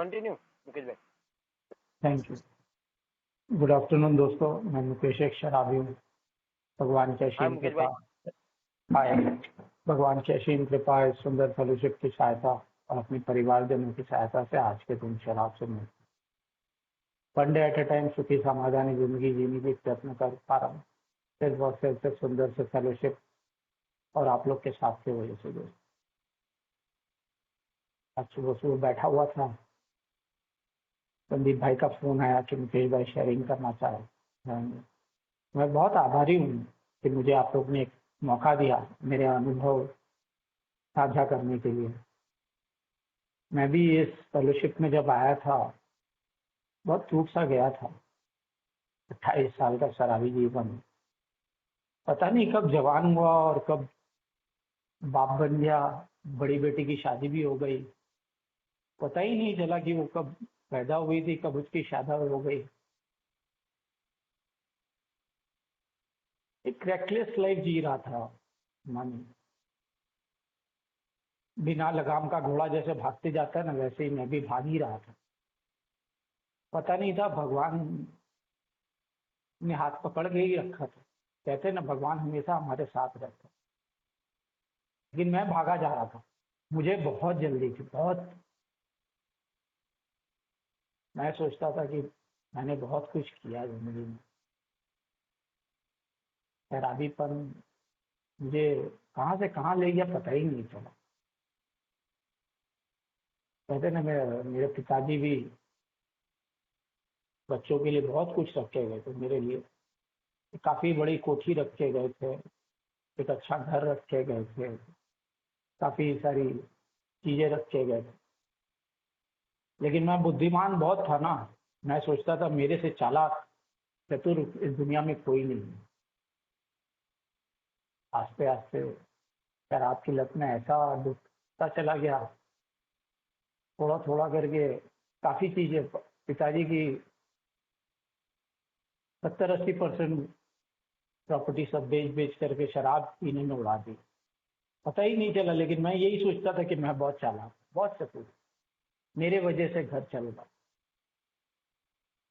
Continue Mukesh भाई। Thank you. Good afternoon दोस्तों, मैं मुकेश एक शराबी हूँ। भगवान की हाय असीम मुकेश कृपा। भाई। हाय। भगवान की असीम कृपा, इस सुंदर फेलोशिप की सहायता और अपने परिवारजनों की सहायता से आज के दिन शराब से मुक्त, one day at A time सुखी समाधानी जिंदगी जीने की प्रयत्न कर पा रहा हूँ। इस बहुत से सुंदर से फेलोशिप और आप लोग के साथ की वजह से दोस्त। आज सुबह सुबह बैठा हुआ था, संदीप भाई का फोन आया कि मुकेश भाई शेयरिंग करना चाहे। मैं बहुत आभारी हूँ कि मुझे आप लोग ने एक मौका दिया मेरे अनुभव साझा करने के लिए। मैं भी इस फेलोशिप में जब आया था बहुत टूट सा गया था। 28 साल का शराबी जीवन, पता नहीं कब जवान हुआ और कब बाप बन गया। बड़ी बेटी की शादी भी हो गई, पता ही नहीं चला कि वो कब पैदा हुई थी, कब उसकी शादी हो गई। एक रेकलेस लाइफ जी रहा था मन, बिना लगाम का घोड़ा जैसे भागते जाता है ना, वैसे ही मैं भी भाग ही रहा था। पता नहीं था भगवान ने हाथ पकड़ के ही रखा था। कहते हैं ना, भगवान हमेशा हमारे साथ रहता है। लेकिन मैं भागा जा रहा था, मुझे बहुत जल्दी थी, बहुत। मैं सोचता था कि मैंने बहुत कुछ किया जिंदगी में। शराबीपन मुझे कहाँ से कहाँ ले गया पता ही नहीं चला। कहते हैं ना, मेरे पिताजी भी बच्चों के लिए बहुत कुछ रख के गए थे। मेरे लिए काफी बड़ी कोठी रख के गए थे, एक अच्छा घर रख के गए थे, काफी सारी चीजें रख के गए थे। लेकिन मैं बुद्धिमान बहुत था ना, मैं सोचता था मेरे से चालाक चतुर इस दुनिया में कोई नहीं है। आस्ते आस्ते शराब की लत में ऐसा डूबता चला गया, थोड़ा थोड़ा करके काफी चीजें पिताजी की 70-80% प्रॉपर्टी सब बेच बेच करके शराब पीने में उड़ा दी। पता ही नहीं चला। लेकिन मैं यही सोचता था कि मैं बहुत चालाक, बहुत चतुर, मेरे वजह से घर चल रहा,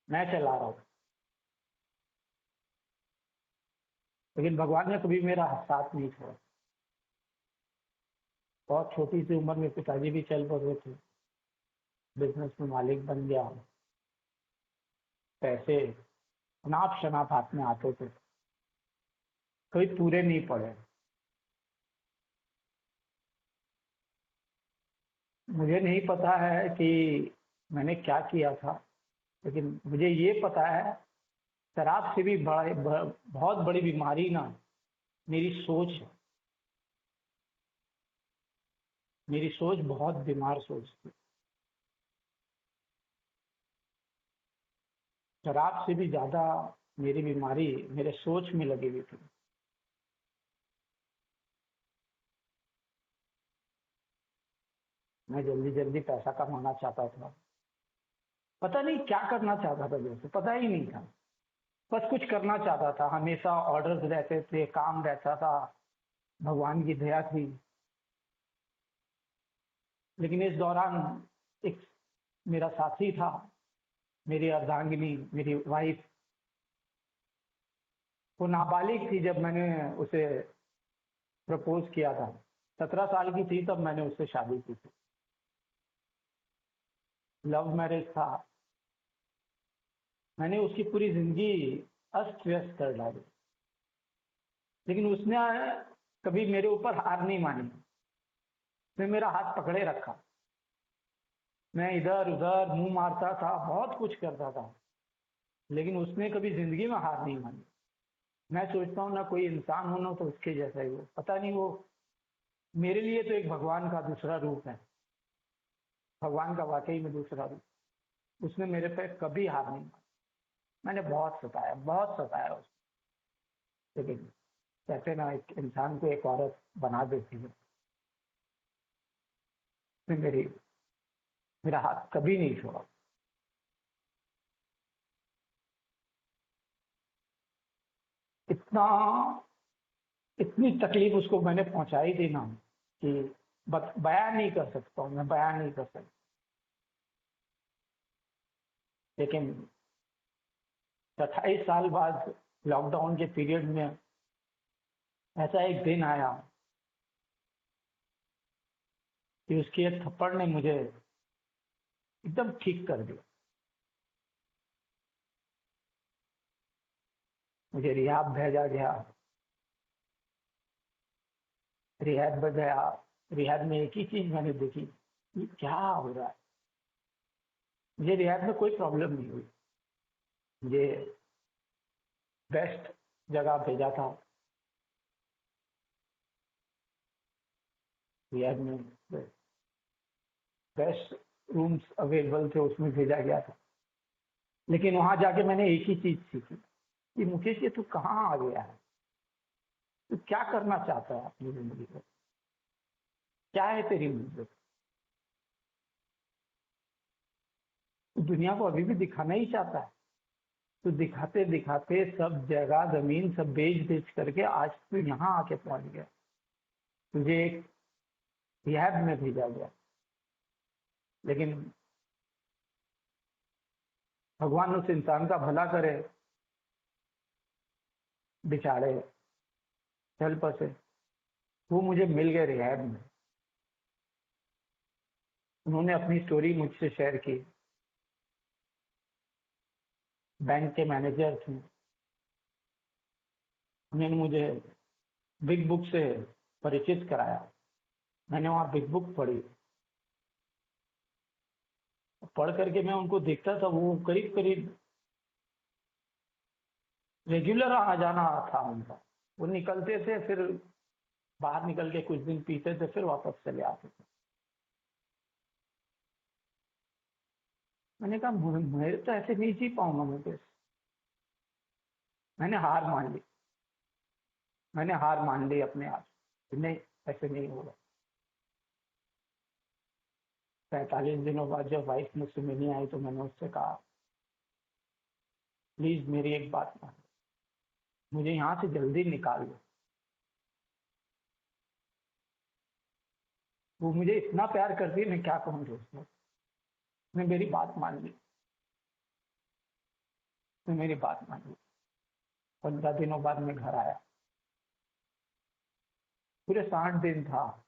मैं चला रहा हूँ। लेकिन भगवान ने कभी मेरा साथ नहीं छोड़ा। बहुत छोटी सी उम्र में पिताजी भी चल पड़े थे, बिजनेस में मालिक बन गया, पैसे अनाप शनाप हाथ में आते थे, कभी पूरे नहीं पड़े। मुझे नहीं पता है कि मैंने क्या किया था, लेकिन मुझे ये पता है शराब से भी बहुत बड़ी बीमारी ना मेरी सोच है। मेरी सोच बहुत बीमार सोच थी। शराब से भी ज्यादा मेरी बीमारी मेरे सोच में लगी हुई थी। मैं जल्दी जल्दी पैसा कमाना चाहता था, पता नहीं क्या करना चाहता था, जैसे पता ही नहीं था। बस कुछ करना चाहता था, हमेशा ऑर्डर्स रहते थे, काम रहता था, भगवान की दया थी। लेकिन इस दौरान एक मेरा साथी था, मेरी अर्धांगिनी, मेरी वाइफ। वो नाबालिग थी जब मैंने उसे प्रपोज किया था। 17 साल की थी तब मैंने उससे शादी की थी। लव मैरिज था। मैंने उसकी पूरी जिंदगी अस्त व्यस्त कर डाली। लेकिन उसने कभी मेरे ऊपर हार नहीं मानी। उसने मेरा हाथ पकड़े रखा। मैं इधर उधर मुंह मारता था, बहुत कुछ करता था, लेकिन उसने कभी जिंदगी में हार नहीं मानी। मैं सोचता हूँ ना, कोई इंसान होना तो उसके जैसा ही हो। पता नहीं, वो मेरे लिए तो एक भगवान का दूसरा रूप है। भगवान का वाकई में दूसरा रूप। उसने मेरे पे कभी हार नहीं मानी। मैंने बहुत सताया उसको। लेकिन कहते ना, एक इंसान को एक औरत बना देती है। उसने मेरा हाथ कभी नहीं छोड़ा। इतना इतनी तकलीफ उसको मैंने पहुंचाई थी ना कि बयान नहीं कर सकता हूँ, मैं बयान नहीं कर सकता। लेकिन 28 साल बाद लॉकडाउन के पीरियड में ऐसा एक दिन आया कि उसकी एक थप्पड़ ने मुझे एकदम ठीक कर दिया। मुझे रिहाब भेजा गया, रिहाब में गया। रिहाब में एक ही चीज मैंने देखी, ये क्या हो रहा है। मुझे रिहाब में कोई प्रॉब्लम नहीं हुई, मुझे बेस्ट जगह भेजा था। रिहाब में बेस्ट रूम्स अवेलेबल थे, उसमें भेजा गया था। लेकिन वहां जाके मैंने एक ही चीज सीखी कि मुकेश, ये तू कहाँ आ गया है, तू क्या करना चाहता है अपनी जिंदगी में, क्या है तेरी मंजिल। तू दुनिया को अभी भी दिखाना ही चाहता है। तो दिखाते दिखाते सब जगह जमीन सब बेच बेच करके आज तू यहाँ आके पहुंच गया। तुझे एक रिहैब में भेजा गया, लेकिन भगवान उस इंसान का भला करे, बेचारे चल बसे, वो मुझे मिल गए रिहैब में। उन्होंने अपनी स्टोरी मुझसे शेयर की। बैंक के मैनेजर थे, उन्होंने मुझे बिग बुक से परिचित कराया। मैंने वहाँ बिग बुक पढ़ी। पढ़ करके मैं उनको देखता था, वो करीब करीब रेगुलर आना जाना था उनका। वो निकलते थे, फिर बाहर निकल के कुछ दिन पीते थे, फिर वापस चले आते थे। मैंने कहा मैं तो ऐसे नहीं जी पाऊंगा मुकेश। मैंने हार मान ली, मैंने हार मान ली अपने आप से। नहीं, ऐसे नहीं होगा। 45 दिनों बाद जब वाइफ मुझसे मिलने आई तो मैंने उससे कहा, प्लीज मेरी एक बात मान, मुझे यहाँ से जल्दी निकाल दो। वो मुझे इतना प्यार करती है, मैं क्या कहूँ दोस्तों। उसने मेरी बात मान ली, उसने मेरी बात मान ली। 15 दिनों बाद मैं घर आया। पूरे 60 दिन था,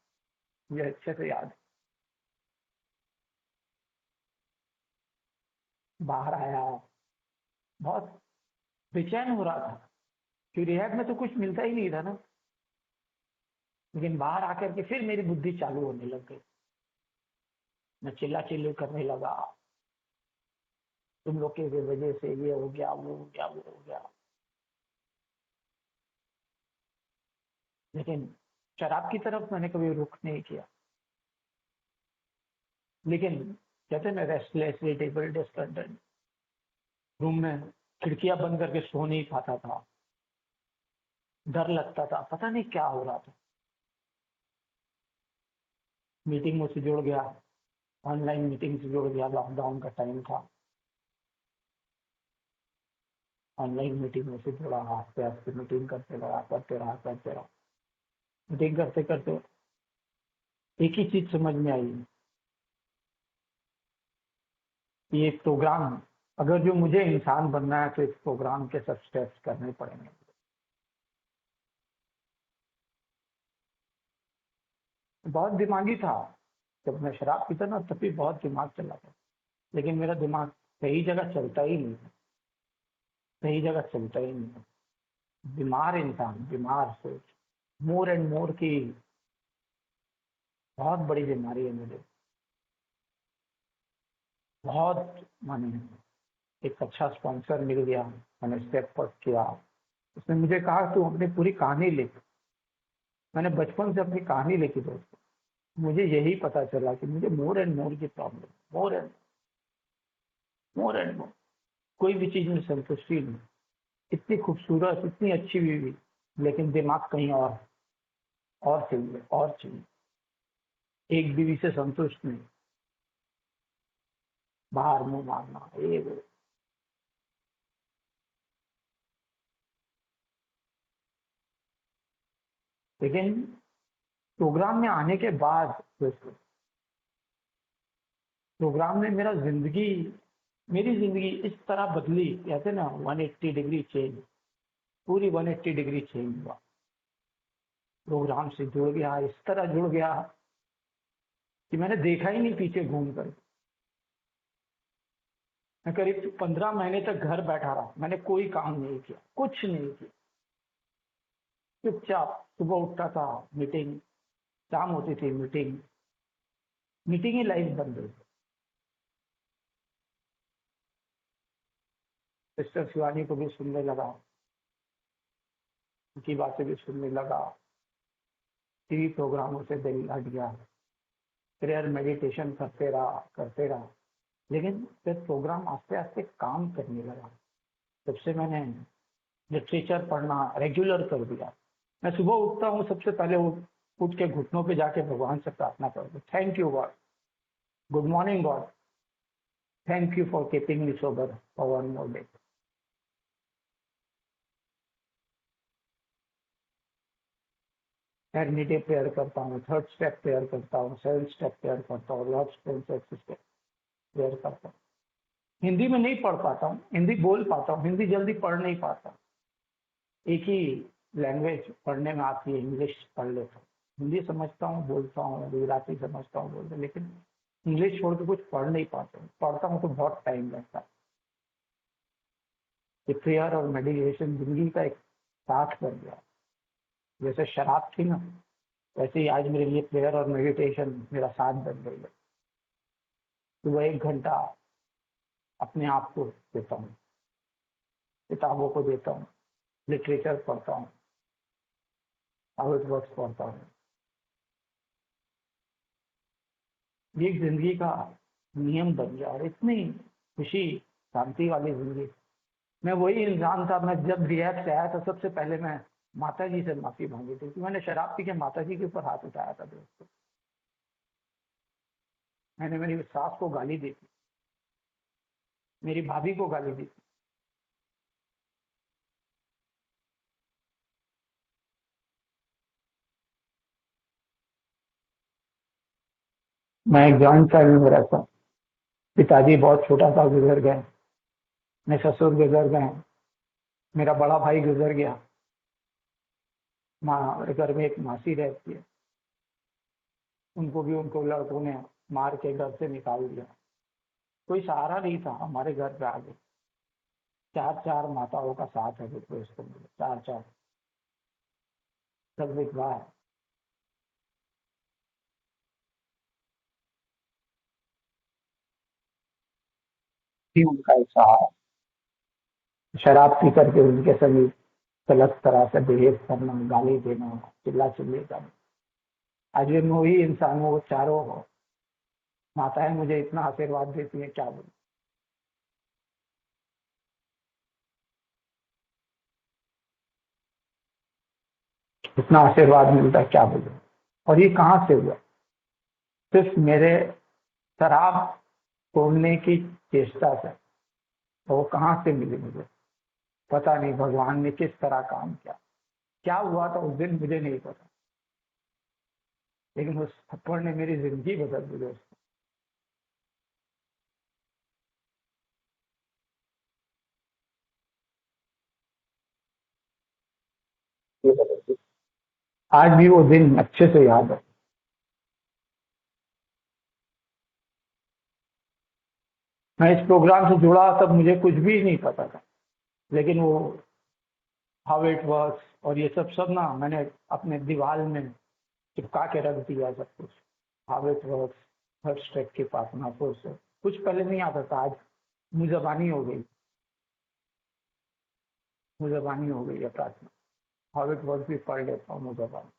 मुझे अच्छे से याद है। बाहर आया, बहुत बेचैन हो रहा था कि रिहैब में तो कुछ मिलता ही नहीं था ना। लेकिन बाहर आकर के फिर मेरी बुद्धि चालू होने लग गई। मैं चिल्ला चिल्ली करने लगा, तुम लोग की वजह से ये हो गया, वो हो गया, वो हो गया। लेकिन शराब की तरफ मैंने कभी रुख नहीं किया। लेकिन कहते मैं रेस्टलेस, इरिटेबल, डिस्कंटेंट, रूम में खिड़कियां बंद करके सो नहीं पाता था। डर लगता था, पता नहीं क्या हो रहा था। मीटिंग में से जुड़ गया, ऑनलाइन मीटिंग से जुड़ गया। लॉकडाउन का टाइम था, ऑनलाइन मीटिंग में से जुड़ा, आस्ते आस्ते मीटिंग करते रहा, करते रहा, करते रहा। मीटिंग करते करते एक ही चीज समझ में आई, ये प्रोग्राम, अगर जो मुझे इंसान बनना है तो इस प्रोग्राम के सब स्टेप्स करने पड़ेंगे। बहुत दिमागी था। जब मैं शराब पीता ना तब भी बहुत दिमाग चला था। लेकिन मेरा दिमाग सही जगह चलता ही नहीं, सही जगह चलता ही नहीं। बीमार इंसान, बीमार सोच, मोर एंड मोर की बहुत बड़ी बीमारी है मुझे। बहुत माने, एक अच्छा स्पॉन्सर मिल गया, मैंने स्टेप अप किया। उसने मुझे कहा तू अपनी पूरी कहानी लिख। मैंने बचपन से अपनी कहानी लिखी दोस्तों। मुझे यही पता चला कि मुझे मोर एंड मोर की प्रॉब्लम, मोर एंड मोर, कोई भी चीज में संतुष्टि नहीं। इतनी खूबसूरत, इतनी अच्छी बीवी, लेकिन दिमाग कहीं और चाहिए, और चाहिए। एक बीवी से संतुष्ट नहीं, बाहर मुंह मारना, ये वो। लेकिन प्रोग्राम में आने के बाद दोस्तों, प्रोग्राम ने मेरा जिंदगी मेरी जिंदगी इस तरह बदली, कहते ना 180 डिग्री चेंज, पूरी 180 डिग्री चेंज हुआ। प्रोग्राम से जुड़ गया, इस तरह जुड़ गया कि मैंने देखा ही नहीं पीछे घूम कर। मैं करीब 15 महीने तक घर बैठा रहा, मैंने कोई काम नहीं किया, कुछ नहीं किया, चुपचाप सुबह उठता था, मीटिंग, शाम होती थी मीटिंग, मीटिंग ही लाइफ बन गई। सिस्टर शिवानी को भी सुनने लगा, उनकी बातें भी सुनने लगा, टीवी प्रोग्रामों से दिल हट गया, प्रेयर मेडिटेशन करते रहा। लेकिन फिर प्रोग्राम आस्ते आस्ते काम करने लगा। तब से मैंने लिटरेचर पढ़ना रेगुलर कर दिया। मैं सुबह उठता हूँ, सबसे पहले उठ के घुटनों पे जाके भगवान से प्रार्थना करता हूँ, thank you God, good morning God, thank you for keeping me sober for one more day. Everyday prayer करता हूँ, 3rd स्टेप प्रेयर करता हूँ, 7th स्टेप प्रेयर करता हूँ, लॉर्ड्स प्रेयर प्रेयर करता हूँ। हिंदी में नहीं पढ़ पाता हूँ, हिंदी बोल पाता हूँ, हिंदी जल्दी पढ़ नहीं पाता। एक ही लैंग्वेज पढ़ने में आती है, इंग्लिश पढ़ लेता हूँ। हिंदी समझता हूँ, बोलता हूँ, गुजराती समझता हूँ, बोलता हूँ, लेकिन इंग्लिश छोड़ के कुछ पढ़ नहीं पाता हूँ। पढ़ता हूँ तो बहुत टाइम लगता है। ये प्रेयर और मेडिटेशन जिंदगी का एक साथ बन गया। जैसे शराब थी ना, वैसे ही आज मेरे लिए प्रेयर और मेडिटेशन मेरा साथ बन गई है। सुबह 1 घंटा अपने आप को देता हूँ, किताबों को देता हूँ, लिटरेचर पढ़ता हूँ, हाउ इट वर्क्स पढ़ता हूँ। ये जिंदगी का नियम बन गया और इतनी खुशी शांति वाली जिंदगी। मैं वही इंसान था, मैं जब रिहैब से आया तो सबसे पहले मैं माता जी से माफी मांगी थी कि मैंने शराब पी के माता जी के ऊपर हाथ उठाया था दोस्तों। मैंने मेरी सास को गाली दी थी, मेरी भाभी को गाली दी थी। मैं एक जॉइंट फैमिली में रहता हूँ। पिताजी बहुत छोटा था, गुजर गए। मेरे ससुर गुजर गए, मेरा बड़ा भाई गुजर गया। माँ घर में एक मासी रहती है, उनको भी उनको लड़कों ने मार के घर से निकाल दिया। कोई सहारा नहीं था, हमारे घर पे आ गए। 4 माताओं का साथ है बिल्कुल इसको, 4 सब विधवा है। भी उनका एक सहारा। शराब पी करके उनके संग गलत तरह से बिहेव करना, गाली देना, चिल्ला चिल्ली करना। आज भी मैं वही इंसान हूँ, वो चारों माताएं मुझे इतना आशीर्वाद देती है, क्या बोलूं। इतना आशीर्वाद मिलता है, क्या बोलूं। और ये कहाँ से हुआ? सिर्फ मेरे शराब छोड़ने की चेष्टा से। तो वो कहाँ से मिली मुझे पता नहीं। भगवान ने किस तरह काम किया, क्या हुआ था उस दिन मुझे नहीं पता, लेकिन उस थप्पड़ ने मेरी जिंदगी बदल दी दोस्तों। ये बदल दी। आज भी वो दिन अच्छे से याद है। मैं इस प्रोग्राम से जुड़ा तब मुझे कुछ भी नहीं पता था, लेकिन वो हाउ इट वर्क्स और ये सब ना मैंने अपने दीवार में चिपका के रख दिया सब कुछ। How it works, her step की प्रार्थना को से कुछ पहले नहीं आता था, आज मुजबानी हो गई, मुजबानी हो गई है प्रार्थना। हाउ इट वर्क्स भी पढ़ लेता हूँ मुजबानी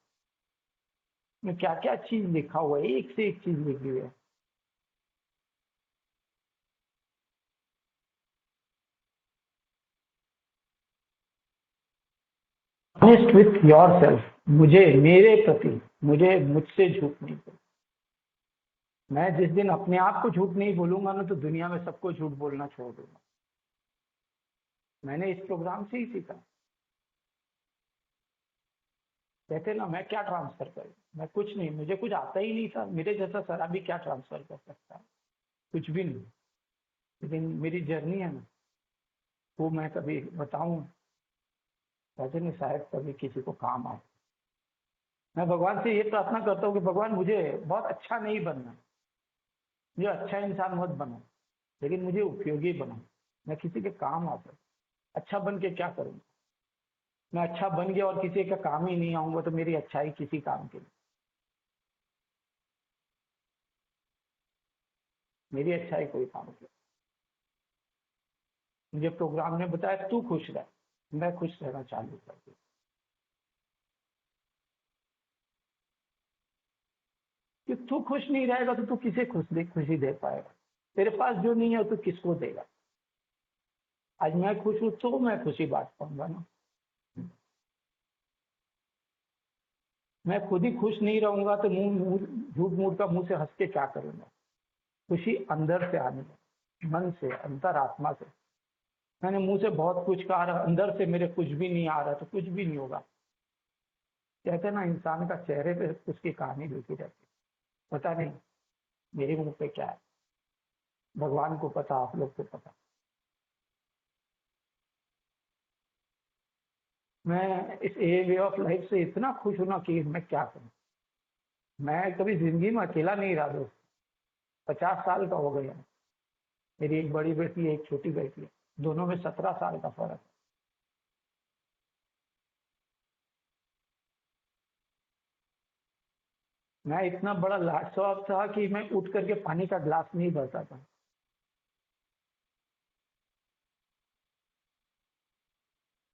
में, क्या क्या चीज लिखा हुआ है, एक से एक चीज लिखी हुई है। ऑनेस्ट विथ योर सेल्फ, मुझे मेरे प्रति, मुझे मुझसे झूठ नहीं बोलना। मैं जिस दिन अपने आप को झूठ नहीं बोलूंगा ना, तो दुनिया में सबको झूठ बोलना छोड़ दूंगा। मैंने इस प्रोग्राम से ही सीखा। कहते ना, मैं क्या ट्रांसफर करूं, मैं कुछ नहीं, मुझे कुछ आता ही नहीं था। मेरे जैसा शराबी क्या ट्रांसफर कर सकता है? कुछ भी नहीं। लेकिन मेरी जर्नी है ना, वो मैं कभी बताऊं ऐसे नहीं, शायद कभी किसी को काम आए। मैं भगवान से ये प्रार्थना करता हूँ कि भगवान मुझे बहुत अच्छा नहीं बनना, मुझे अच्छा इंसान मत बनो, लेकिन मुझे उपयोगी बनो, मैं किसी के काम आ सकूं। अच्छा बन के क्या करूंगा? मैं अच्छा बन गया और किसी का काम ही नहीं आऊंगा तो मेरी अच्छाई किसी काम के लिए, मेरी अच्छाई कोई काम की। मुझे प्रोग्राम ने बताया तू खुश रह, मैं खुश रहना चालू कर दिया। कि तू खुश नहीं रहेगा तो तू किसे खुशी दे पाएगा? तेरे पास जो नहीं है तो किसको देगा? आज मैं खुश हूं तो मैं खुशी बांट पाऊंगा ना। मैं खुद ही खुश नहीं रहूंगा तो झूठ मूठ का मुंह से हंस के क्या करूंगा? खुशी अंदर से आनी है, मन से, अंतर आत्मा से। मैंने मुंह से बहुत कुछ कहा, अंदर से मेरे कुछ भी नहीं आ रहा तो कुछ भी नहीं होगा। कहते हैं ना, इंसान का चेहरे पे उसकी कहानी लिखी रहती है। पता नहीं मेरे मुंह पे क्या है, भगवान को पता, आप लोग को पता। मैं इस ए वे ऑफ लाइफ से इतना खुश हूं ना कि मैं क्या करूं। मैं कभी जिंदगी में अकेला नहीं रहा दोस्त। 50 साल का हो गया। मेरी एक बड़ी बेटी है, एक छोटी बेटी है, दोनों में 17 साल का फर्क है। मैं इतना बड़ा लाजवाब था कि मैं उठ करके पानी का गिलास नहीं भरता था।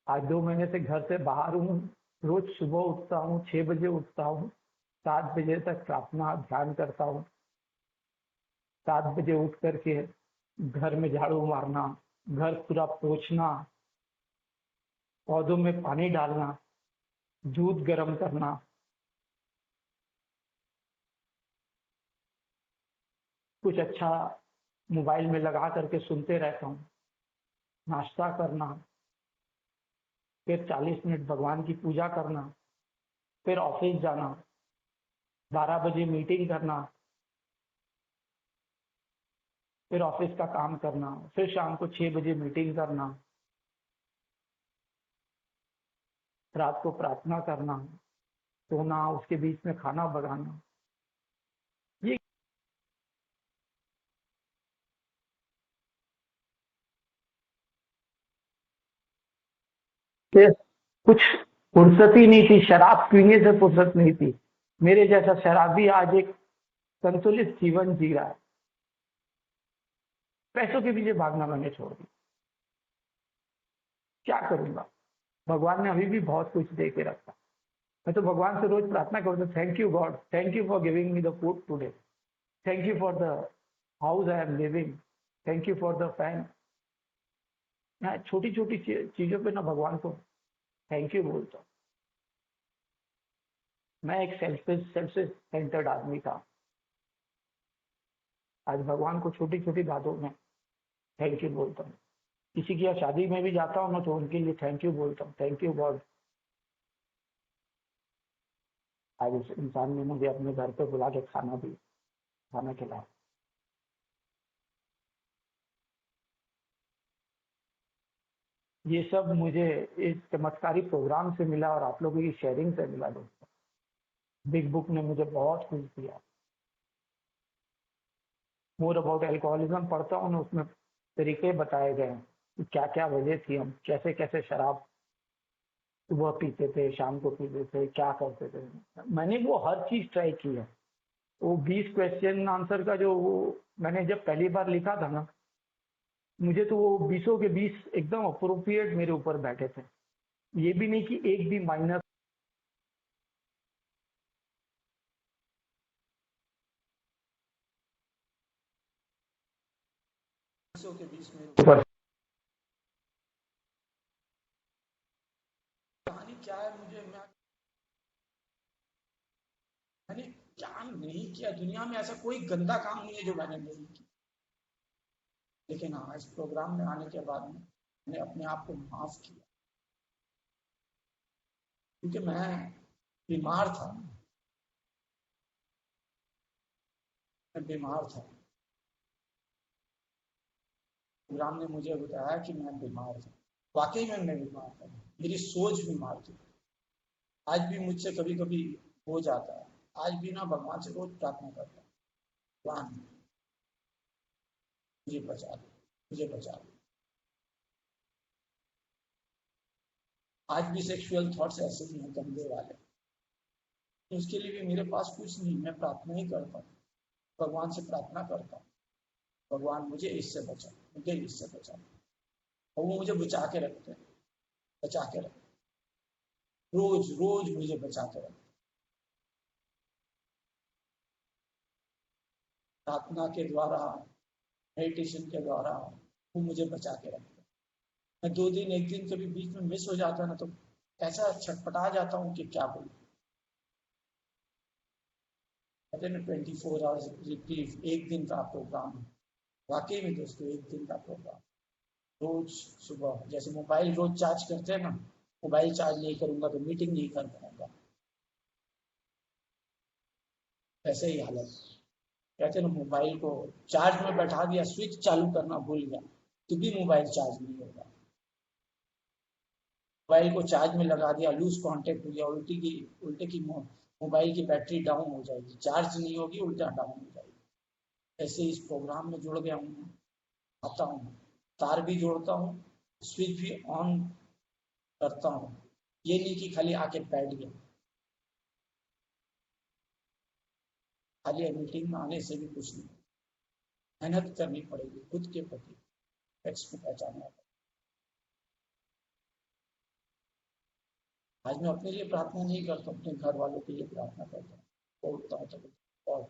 आज 2 महीने से घर से बाहर हूँ। रोज सुबह उठता हूँ, 6 बजे उठता हूँ, 7 बजे तक प्रार्थना ध्यान करता हूँ। 7 बजे उठ करके घर में झाड़ू मारना, घर पूरा पोछना, पौधों में पानी डालना, दूध गर्म करना, कुछ अच्छा मोबाइल में लगा करके सुनते रहता हूँ, नाश्ता करना, फिर 40 मिनट भगवान की पूजा करना, फिर ऑफिस जाना, 12 बजे मीटिंग करना, फिर ऑफिस का काम करना, फिर शाम को 6 बजे मीटिंग करना, रात को प्रार्थना करना, सोना, उसके बीच में खाना बनाना। ये कि कुछ फुर्सत ही नहीं थी, शराब पीने से फुर्सत नहीं थी। मेरे जैसा शराबी आज एक संतुलित जीवन जी रहा है। पैसों के पीछे भागना मैंने छोड़ दिया। क्या करूंगा? भगवान ने अभी भी बहुत कुछ दे के रखा। मैं तो भगवान से रोज प्रार्थना करता हूँ, thank you God, thank you for giving me the food today, thank you for the house I am living, thank you for the fan. मैं छोटी छोटी चीजों पे ना भगवान को थैंक यू बोलता हूँ। मैं एक सेल्फ सेंटर्ड आदमी था। आज भगवान को छोटी छोटी बातों में थैंक यू बोलता हूँ। किसी की शादी में भी जाता हूँ ना तो उनके लिए थैंक यू बोलता हूँ, थैंक यू गॉड, आज इस इंसान ने मुझे अपने घर पे बुला के खाना खिलाया। ये सब मुझे इस चमत्कारी प्रोग्राम से मिला और आप लोगों की शेयरिंग से मिला दोस्तों। बिग बुक ने मुझे बहुत कुछ दिया। मोर अबाउट एल्कोहलिज्म पढ़ता हूँ ना, उसमें तरीके बताए गए हैं कि क्या क्या वजह थी, हम कैसे कैसे शराब सुबह पीते थे, शाम को पीते थे, क्या करते थे। मैंने वो हर चीज ट्राई की है। वो 20 क्वेश्चन आंसर का जो वो मैंने जब पहली बार लिखा था ना, मुझे तो वो 20 के 20 एकदम अप्रोप्रिएट मेरे ऊपर बैठे थे। ये भी नहीं कि एक भी माइनस। के 20 मेरे ऊपर कहानी क्या है, मैंने क्या नहीं किया दुनिया में, ऐसा कोई गंदा काम नहीं है जो मैंने नहीं किया। लेकिन हाँ, इस प्रोग्राम में आने के बाद मैंने अपने आप को माफ किया, क्योंकि मैं बीमार था। मैं बीमार था। प्रोग्राम ने मुझे बताया कि मैं बीमार था। वाकई में मैं बीमार था, मेरी सोच बीमार थी। आज भी मुझसे कभी कभी हो जाता है। आज भी ना भगवान से रोज प्रार्थना करता हूँ, भगवान मुझे बचा दो, मुझे बचा दो। आज भी सेक्सुअल थॉट्स ऐसे ही हैं, गंदे वाले। तो उसके लिए भी मेरे पास कुछ नहीं, मैं प्रार्थना ही करता हूँ, भगवान से प्रार्थना करता हूँ, भगवान मुझे इससे बचा, मुझे इससे बचा। और वो मुझे बचा के रखते हैं, बचा के रखते, रोज रोज मुझे बचा के रखते। प्रार्थना के द्वारा, मेडिटेशन के द्वारा वो मुझे बचा के रखते। मैं 2 दिन 1 दिन कभी बीच में मिस हो जाता है ना, तो ऐसा छटपटा जाता हूँ कि क्या बोलूं। कहते ना 24 आवर्स रिट्रीव, 1 दिन का प्रोग्राम है। वाकई में दोस्तों, 1 दिन का प्रोग्राम। रोज सुबह जैसे मोबाइल रोज चार्ज करते हैं ना, मोबाइल चार्ज नहीं करूंगा तो मीटिंग नहीं कर पाऊंगा, ऐसे ही हालत। कहते ना मोबाइल को चार्ज में बैठा दिया, स्विच चालू करना भूल गया तो भी मोबाइल चार्ज नहीं होगा। मोबाइल को चार्ज में लगा दिया, लूज कांटेक्ट हो गया, उल्टे की मोबाइल की बैटरी डाउन हो जाएगी, चार्ज नहीं होगी, उल्टा डाउन हो जाएगी। ऐसे इस प्रोग्राम में जुड़ गया हूँ, आता हूँ, तार भी जोड़ता हूँ, स्विच भी ऑन करता हूँ। ये नहीं कि खाली आके बैठ गया। खाली मीटिंग में आने से भी कुछ नहीं, मेहनत करनी पड़ेगी खुद के प्रति, एक्स को पहचानना पड़ेगा। आज मैं अपने लिए प्रार्थना नहीं करता, अपने घर वालों के लिए प्रार्थना करता हूँ। बोलता हूँ तो और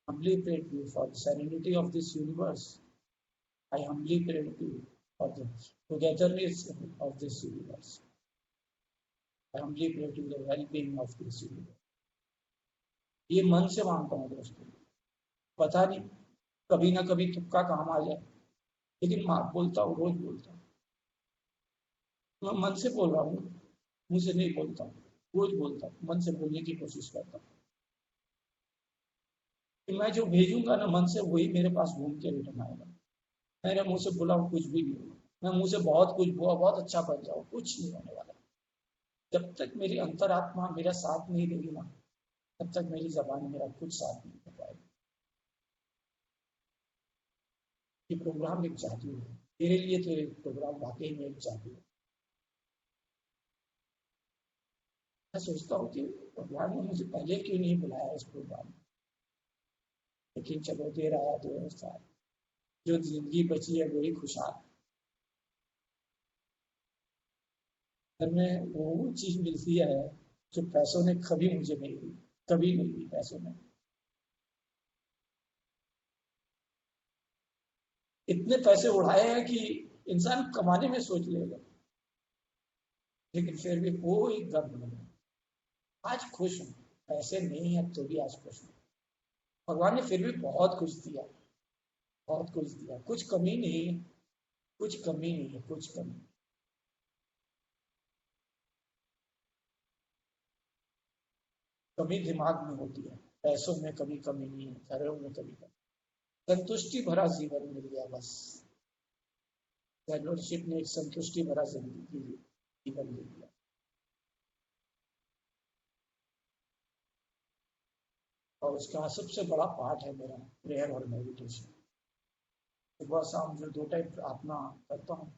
humbly pray to you for the serenity of this universe. I humbly pray to you for the togetherness of this universe. I humbly pray to the well-being of this universe. ये मन से मांगता हूँ दोस्तों। पता नहीं कभी ना कभी तुक्का काम आ जाए, लेकिन माँ बोलता हूँ, रोज बोलता हूँ। मैं मन से बोल रहा हूँ, मुंह से नहीं बोलता हूँ, रोज बोलता हूँ, मन से बोलने की कोशिश करता हूँ कि मैं जो भेजूंगा ना मन से, वही मेरे पास घूम के रिटर्न आएगा। मेरे मुंह से बोला कुछ भी नहीं होगा, मैं मुंह से बहुत कुछ बोला, बहुत अच्छा बन जाऊँ, कुछ नहीं होने वाला। जब तक मेरी अंतरात्मा मेरा साथ नहीं देगी ना, तब तक मेरी जबान मेरा कुछ साथ नहीं कर पाएगी। ये प्रोग्राम एक जादू है मेरे लिए, तो एक प्रोग्राम वाकई में एक जादू है। मैं सोचता हूँ कि भगवान ने मुझे पहले क्यों नहीं बुलाया इस प्रोग्राम में, लेकिन चलो दे रहा है 2 साल, जो जिंदगी बची है वही खुशहाल। घर में वो चीज मिलती है जो पैसों ने कभी मुझे नहीं दी, कभी नहीं दी पैसों ने। इतने पैसे उड़ाए हैं कि इंसान कमाने में सोच लेगा, लेकिन फिर भी कोई गम नहीं। आज खुश हूँ, पैसे नहीं है तो भी आज खुश हूँ। भगवान ने फिर भी बहुत कुछ दिया, बहुत कुछ दिया, कुछ कमी नहीं है, कुछ कमी नहीं है, कुछ कमी। कमी दिमाग में होती है, पैसों में कभी कमी नहीं है, घरों में कभी कमी। संतुष्टि भरा जीवन मिल गया बस। लॉर्डशिप ने एक संतुष्टि भरा जिंदगी जीवन दे दिया। और उसका सबसे बड़ा पार्ट है मेरा प्रेयर और मेडिटेशन। सुबह शाम जो 2 टाइम प्रार्थना करता हूँ,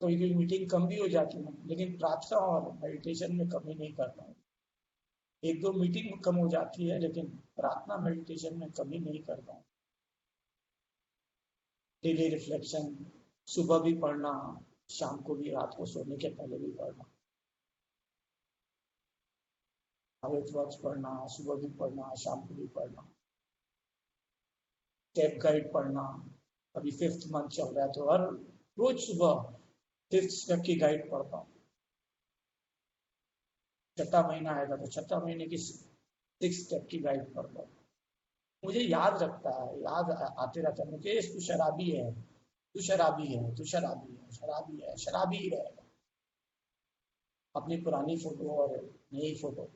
कोई कोई मीटिंग कम भी हो जाती है, लेकिन प्रार्थना और मेडिटेशन में कमी नहीं करता हूँ। 1-2 मीटिंग कम हो जाती है, लेकिन प्रार्थना मेडिटेशन में कमी नहीं करता हूँ। डेली रिफ्लेक्शन सुबह भी पढ़ना, शाम को भी, रात को सोने के पहले भी पढ़ना, वर्ड्स पढ़ना, सुबह भी पढ़ना, शाम को भी पढ़ना, स्टेप गाइड पढ़ना। अभी 5th मंथ चल रहा है तो हर रोज सुबह 5th स्टेप की गाइड पढ़ता हूँ। 6ठा महीना आएगा तो 6ठा महीने की 6 स्टेप की गाइड पढ़ता हूँ। मुझे याद रखता है, याद आते रहता है, मुकेश तू शराबी है, तू शराबी है, तू शराबी है, शराबी है, शराबी ही रहेगा। अपनी पुरानी फोटो और नई फोटो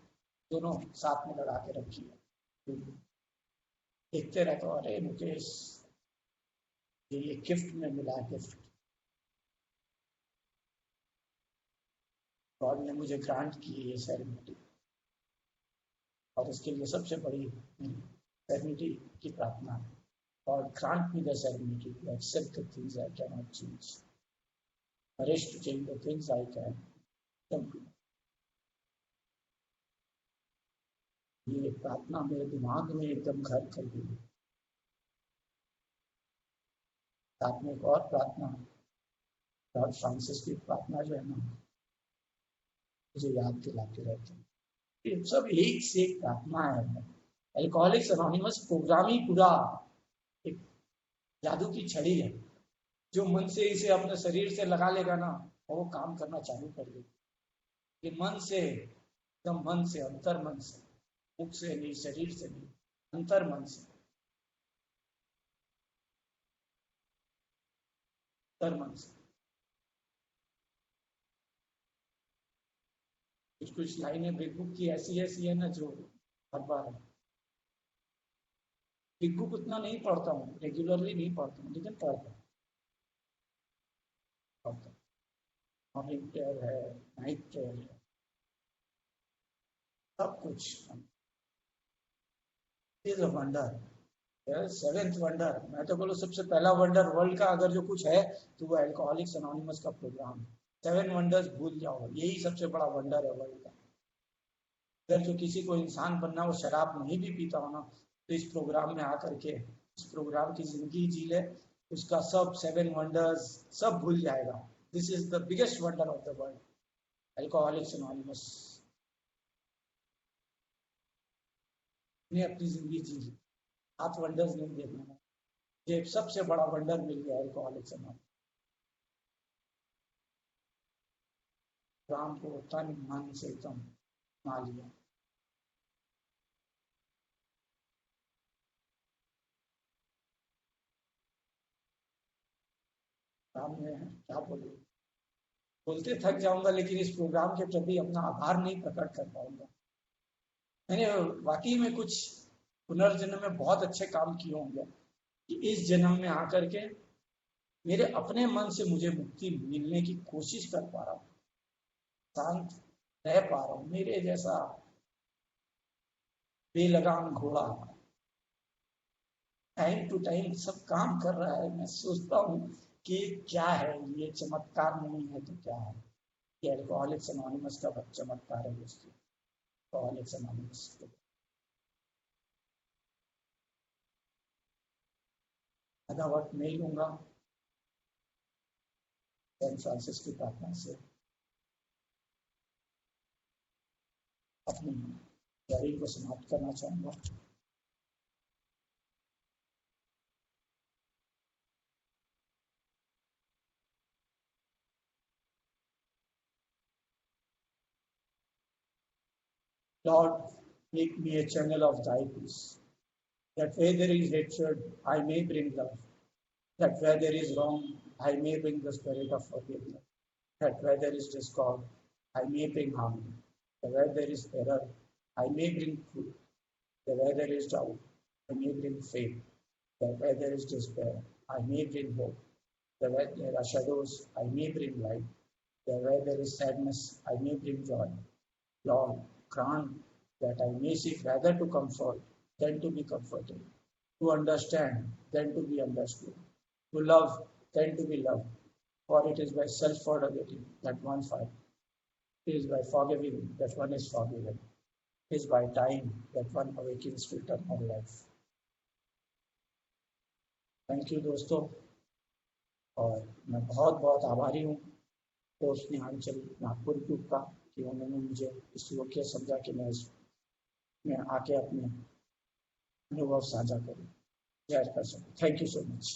दोनों साथ में लगा के रखी है, देखते रहता हूँ, अरे मुकेश ये गिफ्ट में मिला, गिफ्ट गॉड ने मुझे ग्रांट की ये सेरेनिटी, और इसके लिए सबसे बड़ी सेरेनिटी की प्रार्थना है। God grant me the serenity to accept the things I cannot change, courage to change the things I can. ये प्रार्थना मेरे दिमाग में एकदम घर कर गई। साथ में एक और प्रार्थना, लॉर्ड फ्रांसिस की प्रार्थना जो है ना, मुझे याद दिलाते रहते हैं। ये सब एक से एक प्रार्थना है। अल्कोहलिक्स एनोनिमस प्रोग्राम ही पूरा एक जादू की छड़ी है। जो मन से इसे अपने शरीर से लगा लेगा ना, वो काम करना चालू कर देगा। ये मन से, एकदम मन से, अंतर मन से, मुख से नहीं, शरीर से नहीं, अंतर मन से, अंतर मन से। कुछ कुछ लाइनें बिग बुक की ऐसी ऐसी है ना जो हर बार है। बिग बुक उतना नहीं पढ़ता हूँ, रेगुलरली नहीं पढ़ता हूँ, लेकिन पढ़ता हूँ। मॉर्निंग प्रेयर है, नाइट प्रेयर है, सब कुछ। Is a wonder, seventh wonder. मैं तो बोलूँ सबसे पहला वंडर वर्ल्ड का अगर जो कुछ है तो वो अल्कोहलिक्स एनोनिमस का प्रोग्राम है। 7 वंडर्स भूल जाओ, यही सबसे बड़ा वंडर है वर्ल्ड का। अगर जो किसी को इंसान बनना, वो शराब नहीं भी पीता हो ना, तो इस प्रोग्राम में आकर के इस प्रोग्राम की जिंदगी जी ले, उसका सब 7 वंडर्स सब भूल जाएगा। This is the biggest wonder of the world, alcoholics anonymous ने अपनी जिंदगी जी ली। 7 वंडर्स नहीं देखना, ये सबसे बड़ा वंडर मिल गया अल्कोहलिक्स एनोनिमस। राम को तन मन से एकदम मा लिया। राम ने क्या बोले, बोलते थक जाऊंगा, लेकिन इस प्रोग्राम के प्रति अपना आभार नहीं प्रकट कर पाऊंगा। मैंने वाकई में कुछ पुनर्जन्म में बहुत अच्छे काम किए होंगे कि इस जन्म में आकर के मेरे अपने मन से मुझे मुक्ति मिलने की कोशिश कर पा रहा हूँ, शांत रह पा रहा हूँ। मेरे जैसा बेलगाम घोड़ा टाइम टू टाइम सब काम कर रहा है। मैं सोचता हूँ कि क्या है ये, चमत्कार नहीं है तो क्या है? ये अल्कोहलिक्स एनोनिमस का चमत्कार है दोस्तों। अल्कोहलिक्स एनोनिमस ज्यादा वक्त नहीं लूंगा। सैन फ्रांसिस की प्रार्थना से अपनी तैयारी को समाप्त करना चाहूंगा। Lord, make me a channel of thy peace, that where there is hatred, I may bring love, that where there is wrong, I may bring the spirit of forgiveness, that where there is discord, I may bring harmony, that where there is error, I may bring truth, that where there is doubt, I may bring faith, that where there is despair, I may bring hope, that where there are shadows, I may bring light, that where there is sadness, I may bring joy. Lord, grant that I may seek rather to comfort than to be comforted, to understand than to be understood, to love than to be loved. For it is by self-forgetting that one fights. It is by forgiving that one is forgiven. It is by dying that one awakens to eternal life. Thank you दोस्तों, और मैं बहुत बहुत आभारी हूँ तो स्नेहांचल Nagpur group का कि उन्होंने मुझे इस योग्य समझा कि मैं आके अपने अनुभव साझा करूँ, शेयर कर सकूँ। Thank you so much.